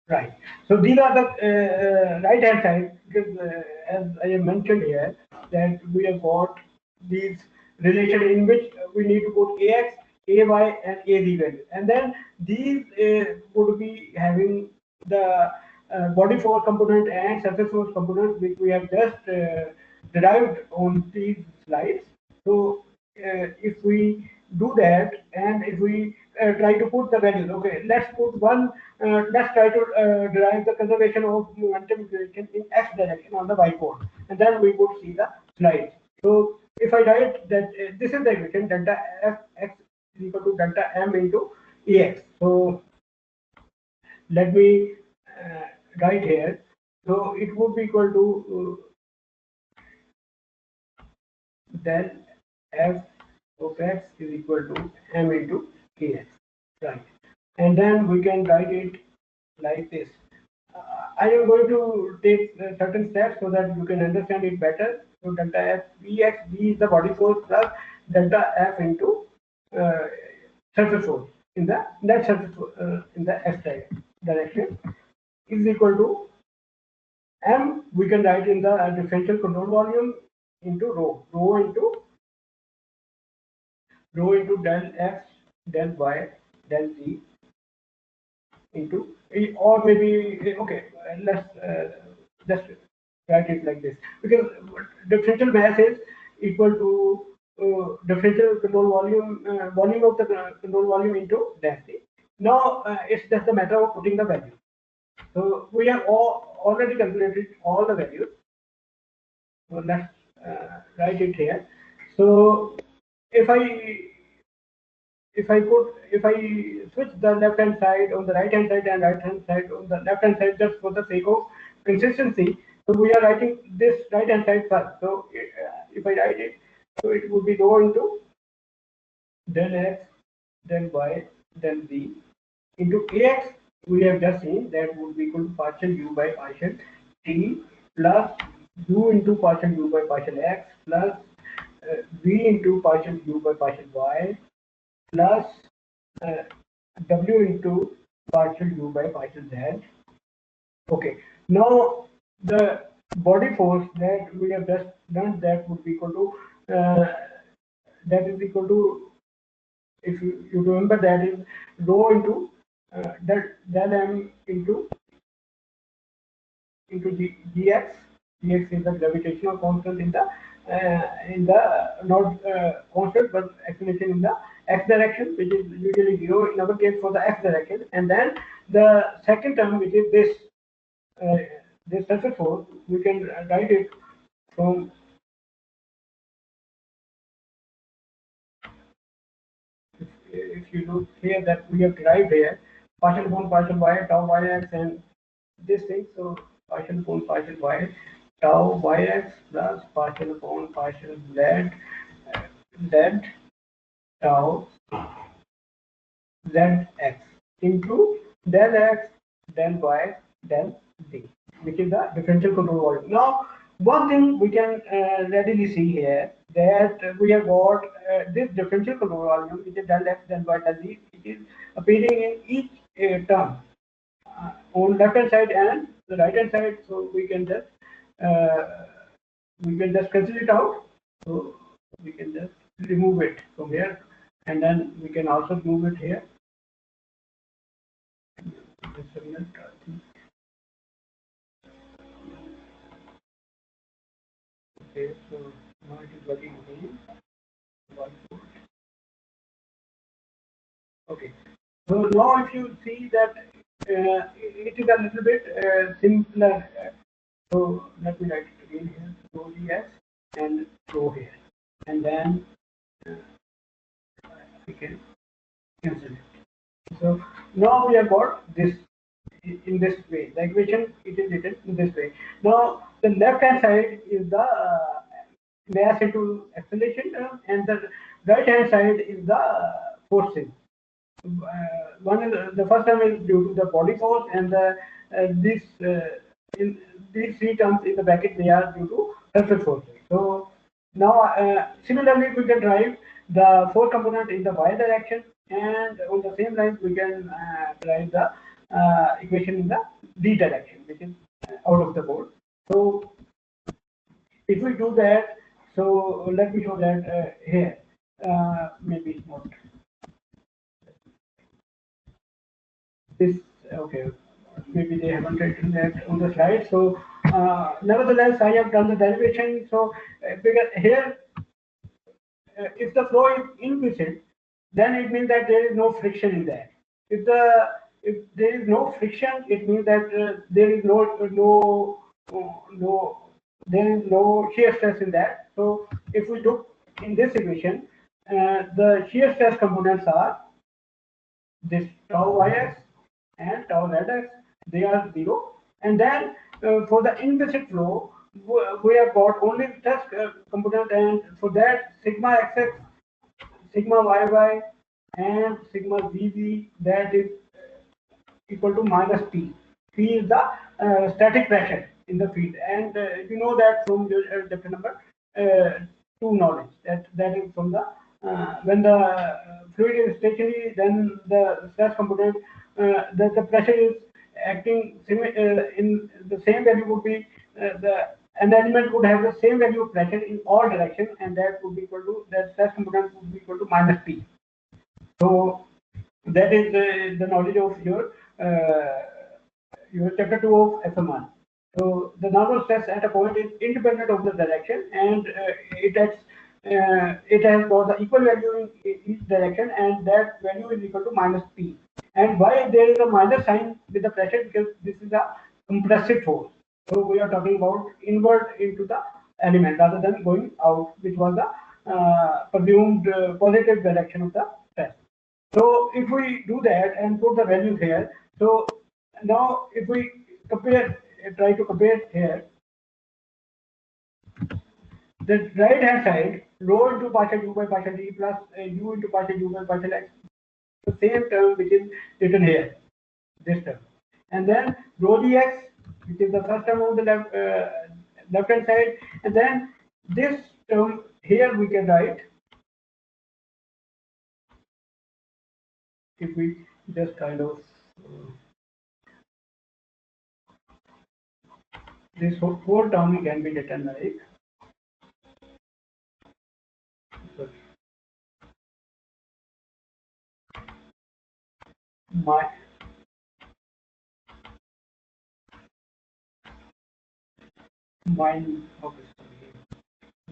Right. So these are the right hand side, because as I have mentioned here, that we have got these relation in which we need to put ax, ay, and az value, and then these would be having the body force component and surface force component, which we have just derived on these slides. So if we do that, and if we try to put the values, okay, let's put one, let's try to derive the conservation of momentum equation in x direction on the whiteboard, and then we would see the slides. So if I write that this is the equation, delta f x is equal to delta m into ex. So let me write here. So it would be equal to del f of x is equal to m into ex, right? And then we can write it like this. I am going to take certain steps so that you can understand it better. So delta f ex, v is the body force, plus delta f into uh, surface force in the net surface in the x direction is equal to m. We can write in the differential control volume into rho into del x del y del z into, or maybe, okay, let's write it like this, because differential mass is equal to differential control volume, volume of the control volume into density. Now it's just a matter of putting the value. So we have already calculated all the values. So let's write it here. So if I switch the left hand side on the right hand side and right hand side on the left hand side just for the sake of consistency, so we are writing this right hand side first. So if I write it, so it would be rho into del x del y del z into ax. We have just seen that would be equal to partial u by partial t plus u into partial u by partial x plus v into partial u by partial y plus uh, w into partial u by partial z. Okay, now the body force that we have just done, that would be equal to that is equal to, if you remember, that is rho into del m into gx. Gx is the gravitational constant in the not constant but acceleration in the x direction, which is usually 0 in our case for the x direction. And then the second term, which is uh, this surface force, we can write it from, if you look here, that we have derived here partial upon partial y tau yx and this thing. So partial upon partial y tau yx plus partial upon partial z tau zx into del x del y del z, which is the differential control volume. Now, one thing we can readily see here, that we have got this differential control volume, which is del x del y del z, which is appearing in each term on left hand side and the right hand side. So uh, we can just cancel it out. So we can just remove it from here, and then we can also remove it here. Okay, so now it is working again. Okay, so now if you see that it is a little bit simpler. So let me write it again here. So yes, and go here, and then we can cancel it. So now we have got this in this way. The equation, it is written in this way. Now the left hand side is the mass into acceleration term, and the right hand side is the forcing. One is the first term is due to the body force, and this in these three terms in the bracket, they are due to surface forces. So now similarly we can derive the force component in the y direction, and on the same lines we can derive the equation in the d direction, which is out of the board. So if we do that, so let me show that here. Maybe not this. Okay, maybe they haven't written that on the slide. So nevertheless, I have done the derivation. So because here if the flow is inviscid, then it means that there is no friction in that. If there is no friction, it means that there is there is no shear stress in that. So if we look in this equation, the shear stress components are this tau yx and tau zx, they are 0. And then for the inviscid flow, we have got only stress component, and for that sigma xx, sigma yy, and sigma zz, that is equal to minus P. P is the static pressure in the field, and you know that from your chapter number 2 knowledge, that is from the when the fluid is stationary, then the stress component, the pressure is acting in the same value would be an element would have the same value of pressure in all directions, and that would be equal to, that stress component would be equal to minus P. So that is the knowledge of your chapter 2 of FM1. So the normal stress at a point is independent of the direction, and it has got the equal value in each direction, and that value is equal to minus P. And why there is a minus sign with the pressure? Because this is a compressive force. So we are talking about inward into the element rather than going out, which was the presumed positive direction of the stress. So if we do that and put the values here, so now if we compare, try to compare here, the right hand side, rho into partial u by partial d plus u into partial u by partial x, the same term which is written here, this term, and then rho dx, which is the first term on the left hand side, and then this term here we can write, if we just kind of this whole term can be written like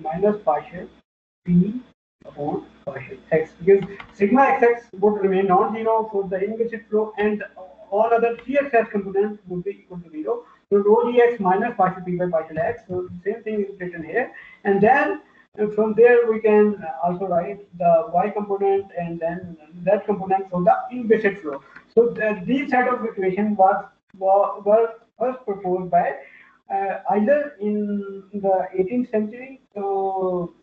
minus partial p upon partial x, because sigma xx would remain non-zero for the inviscid flow, and all other shear stress components would be equal to 0. So rho dx minus partial p by partial x. So the same thing is written here, and then from there we can also write the y component and then z component for the inviscid flow. So these set of equations were first proposed by either in the 18th century. So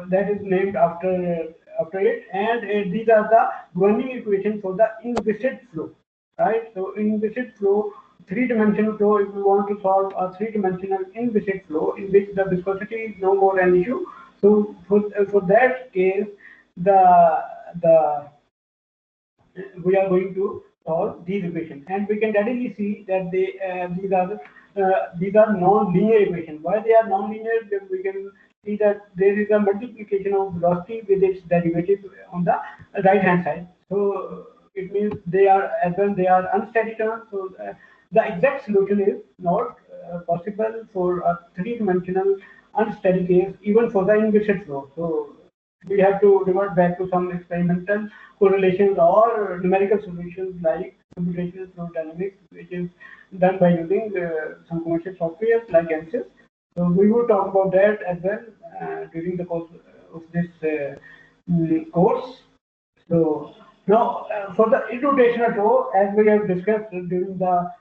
that is named after it, and these are the governing equations for the inviscid flow, right? So inviscid flow, three-dimensional flow, if we want to solve a three-dimensional inviscid flow in which the viscosity is no more an issue, so for that case, we are going to solve these equations, and we can readily see that these are non-linear equations. Why they are non-linear? We can see that there is a multiplication of velocity with its derivative on the right hand side. So it means they are, as well they are unsteady terms. So the exact solution is not possible for a three-dimensional unsteady case, even for the inviscid flow. So we have to revert back to some experimental correlations or numerical solutions like computational fluid dynamics, which is done by using some commercial software like ANSYS. So we will talk about that as well during the course of this course. So now for the irrotational flow, as we have discussed during the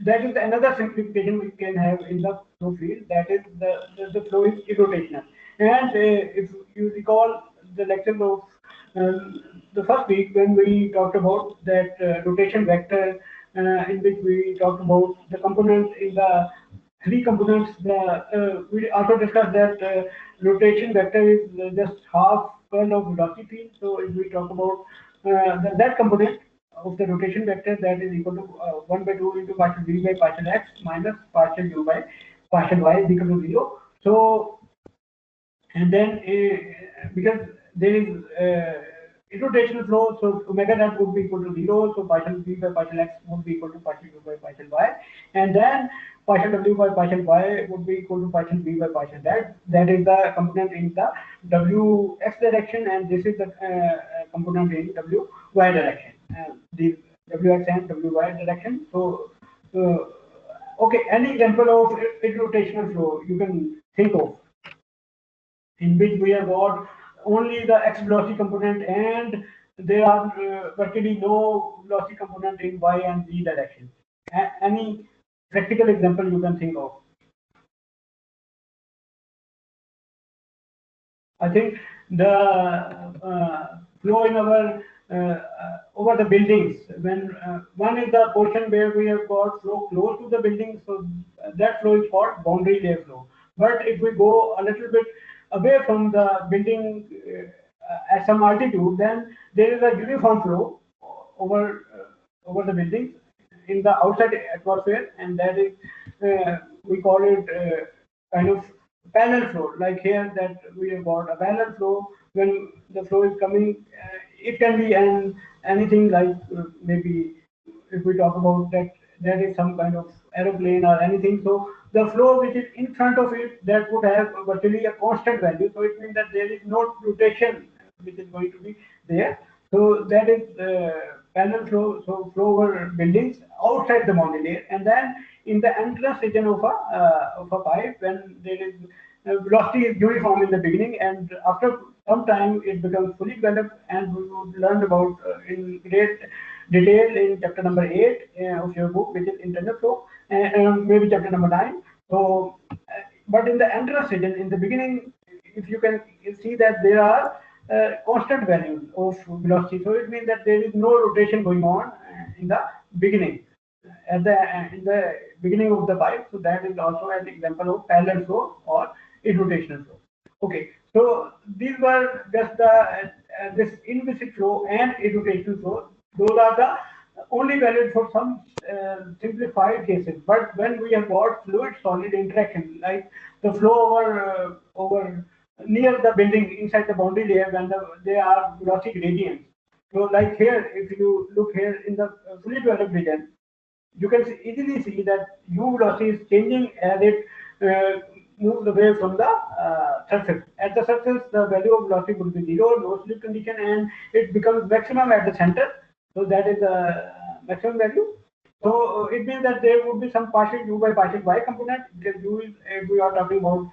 that is another simplification we can have in the flow field, that is the flow is irrotational. And if you recall the lecture of the first week when we talked about that rotation vector, in which we talked about the components in the three components. We also discussed that rotation vector is just half curl of velocity field. So if we talk about that component of the rotation vector, that is equal to 1 by 2 into partial v by partial x minus partial u by partial y is equal to 0. So, and then because there is rotational flow, so omega z would be equal to 0, so partial v by partial x would be equal to partial u by partial y, and then partial w by partial y would be equal to partial v by partial z. That is the component in the wx direction, and this is the component in wy direction. The wx and wy direction. So, okay, any example of rotational flow you can think of, in which we have got only the x velocity component and there are virtually no velocity component in y and z direction. Any practical example you can think of? I think the flow in our over the buildings, when one is the portion where we have got flow close to the building, so that flow is called boundary layer flow. But if we go a little bit away from the building at some altitude, then there is a uniform flow over over the buildings in the outside atmosphere, and that is we call it kind of parallel flow. Like here, that we have got a parallel flow. When the flow is coming, it can be anything like maybe if we talk about that, there is some kind of aeroplane or anything. So the flow which is in front of it, that would have virtually a constant value. So it means that there is no rotation which is going to be there. So that is parallel flow. So flow over buildings outside the boundary layer, and then in the entrance region of a pipe, when there is velocity is uniform in the beginning, and after some time it becomes fully developed, and we would learn about in great detail in chapter number 8 of your book, which is internal flow, and maybe chapter number 9. So, but in the entrance region, in the beginning, if you can see that there are constant values of velocity, so it means that there is no rotation going on in the beginning, at the in the beginning of the pipe. So that is also an example of parallel flow or irrotational flow. Okay, so these were just the this inviscid flow and irrotational flow. Those are the only valid for some simplified cases. But when we have got fluid-solid interaction, like the flow over near the building inside the boundary layer, when there are velocity gradients. So, like here, if you look here in the fully developed region, you can easily see that u velocity is changing as it moves away from the surface. At the surface, the value of velocity will be 0, no slip condition, and it becomes maximum at the center. So that is the maximum value. So it means that there would be some partial u by partial y component, because u is, if we are talking about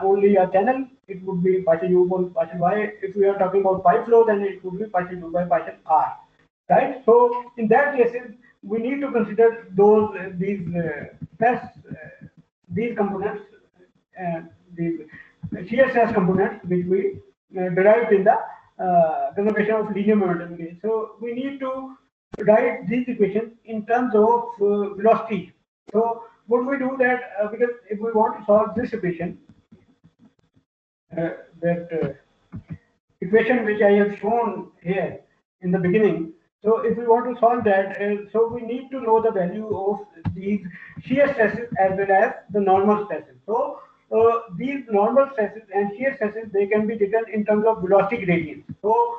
only a channel, it would be partial u by partial y. If we are talking about pipe flow, then it would be partial u by partial r. Right? So in that cases, we need to consider those these components, these shear stress components, which we derived in the conservation of linear momentum case. So we need to write these equations in terms of velocity. So what we do that, because if we want to solve this equation, that equation which I have shown here in the beginning. So if we want to solve that, so we need to know the value of these shear stresses as well as the normal stresses. So these normal stresses and shear stresses, they can be written in terms of velocity gradients. So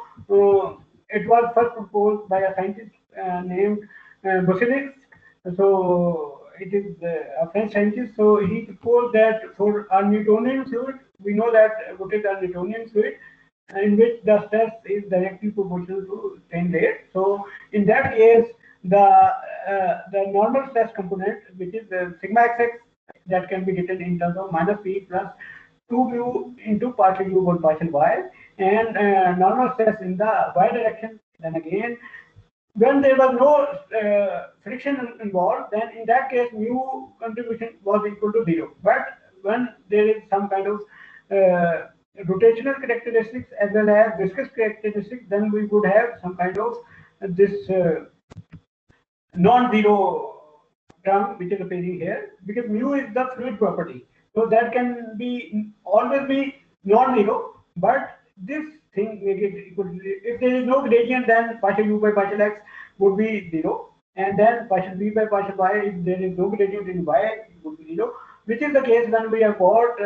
it was first proposed by a scientist named Boussiris. So it is a French scientist. So he proposed that for a Newtonian fluid, we know that what is a Newtonian fluid, in which the stress is directly proportional to strain rate. So in that case, the normal stress component, which is the sigma xx, that can be written in terms of minus p plus 2mu into partial u over partial y, and normal stress in the y direction. Then again, when there was no friction involved, then in that case mu contribution was equal to 0. But when there is some kind of rotational characteristics as well as viscous characteristics, then we would have some kind of this non-zero term which is appearing here, because mu is the fluid property. So that can be always be non-zero, but this thing make it equal to, if there is no gradient, then partial u by partial x would be 0, and then partial v by partial y, if there is no gradient in y, it would be 0, which is the case when we have got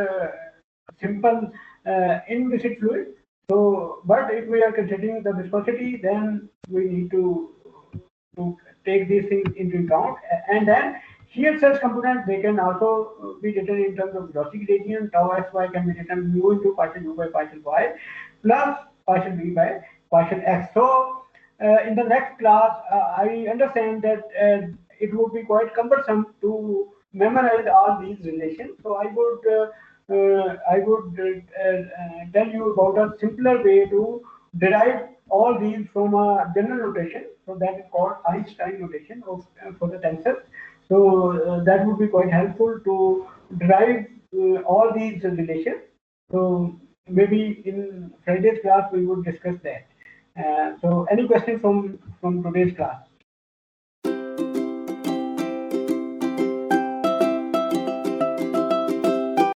simple inviscid fluid. So, but if we are considering the viscosity, then we need to take these things into account. And then shear stress component, they can also be written in terms of velocity gradient. Tau xy can be written mu into partial u by partial y plus partial v by partial x. So in the next class, I understand that it would be quite cumbersome to memorize all these relations. So I would tell you about a simpler way to derive all these from a general notation. So that is called Einstein notation for the tensors. So that would be quite helpful to derive all these relations. So maybe in Friday's class we would discuss that. So any questions from today's class?